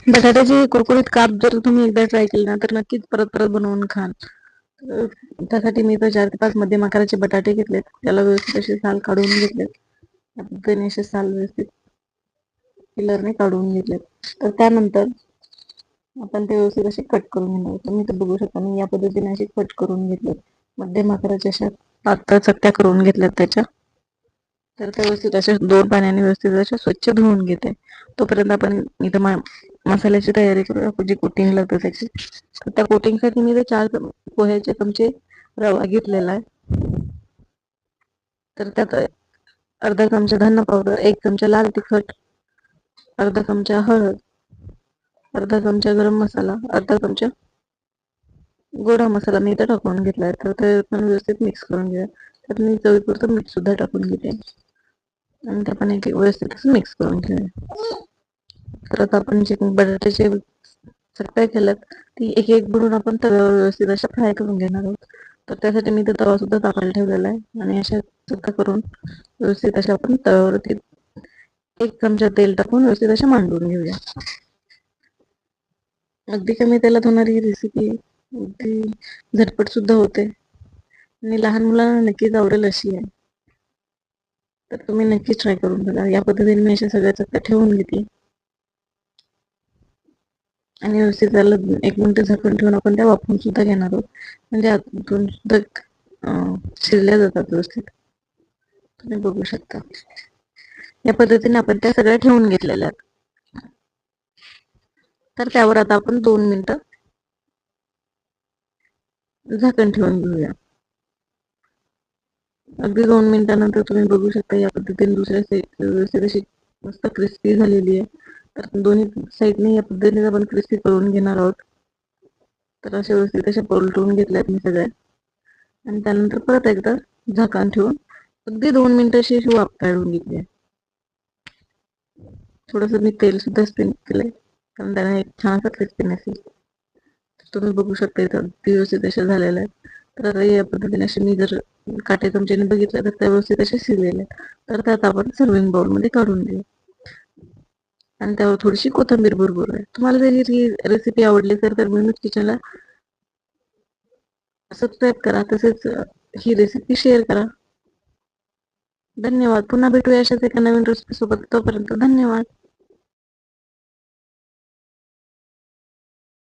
बटाट्याचे कुरकुरीत काप जर तुम्ही एकदा ट्राय केले ना, तर नक्कीच परत परत बनवून खाल. तर त्यासाठी मी तर 4 ते 5 मध्यम आकाराचे बटाटे घेतलेत. त्याला व्यवस्थित असे साल काढून घेतलेत. त्या पद्धतीने असे साल व्यवस्थित पिलरने काढून घेतलेत. तर त्यानंतर आपण ते व्यवस्थित असे कट करून घेणार. तुम्ही तर बघू शकता मी या पद्धतीने असे कट करून घेतलेत. मध्यम आकाराच्या अशा पातळ चकत्या करून घेतल्यात त्याच्या. तर त्या व्यवस्थित अशा 2 पाण्याने व्यवस्थित अशा स्वच्छ धुवून घेते. तोपर्यंत आपण इथं मसाल्याची तयारी करूया. आपण जी कोटिंग लागतं त्याची. तर त्या कोटिंगसाठी मी ते 4 पोह्याचे चमचे रवा घेतलेला आहे. तर त्यात अर्धा चमचा धना पावडर, 1 चमचा लाल तिखट, अर्धा चमचा हळद, अर्धा चमचा गरम मसाला, अर्धा चमचा गोडा मसाला मी इथं टाकून घेतलाय. तर ते पण व्यवस्थित मिक्स करून घेऊया. त्यात मी चवीपुरतं मीठ सुद्धा टाकून घेते आणि ते पण व्यवस्थित मिक्स करून घेऊया. तर आता आपण जे बटाट्याचे चकत्या केल्यात ती एक एक बुडून आपण तव्यावर व्यवस्थित अशा फ्राय करून घेणार आहोत. तर त्यासाठी मी तर तवा सुद्धा तापायला ठेवलेला आहे आणि अशा चकत्या करून व्यवस्थित अशा आपण तव्यावरती 1 चमचा तेल टाकून व्यवस्थित अशा मांडून घेऊया. अगदी कमी तेलात होणारी ही रेसिपी अगदी झटपट सुद्धा होते आणि लहान मुलांना नक्कीच आवडेल अशी आहे. तर तुम्ही नक्कीच ट्राय करून बघा. या पद्धतीने मी अशा सगळ्या चकत्या ठेवून घेतली आणि व्यवस्थित त्याला 1 मिनिट झाकून ठेवून आपण त्या वाफवून सुद्धा घेणार आहोत. म्हणजे आतून सुद्धा शिजल्या जातात व्यवस्थित. तुम्ही बघू शकता. या पद्धतीने आपण त्या सगळ्या ठेवून घेतलेल्या आहेत. तर त्यावर आता आपण 2 मिनिटं झाकण ठेवून घेऊया. अगदी 2 मिनिटानंतर तुम्ही बघू शकता या पद्धतीने दुसऱ्या साईड व्यवस्थित अशी मस्त क्रिस्पी झालेली आहे. तर दोन्ही साईडने या पद्धतीने आपण क्रिस्पी करून घेणार आहोत. तर अशा व्यवस्थित अशा पलटवून घेतल्यात मी सगळ्या आणि त्यानंतर परत एकदा झाकण ठेवून अगदी 2 मिनिटं अशी वाफ काढून घेतली आहे. थोडंसं मी तेल सुद्धा स्पिन केलंय कारण त्याने एक छानसा क्रिस्पीनेस येईल. तुम्ही बघू शकता इथं अगदी व्यवस्थित अशा झालेल्या आहेत. तर या पद्धतीने असे मी जर काटे चमच्याने बघितलं तर त्या व्यवस्थित असे शिजलेले आहेत. तर त्यात आपण सर्विंग बाउलमध्ये काढून घेऊ आणि त्यावर थोडीशी कोथिंबीर भरपूर आहे. तुम्हाला जर ही रेसिपी आवडली तर मिनूज किचनला सबस्क्राईब करा. तसेच ही रेसिपी शेअर करा. धन्यवाद. पुन्हा भेटूया अशाच एका नवीन रेसिपी सोबत. तोपर्यंत धन्यवाद.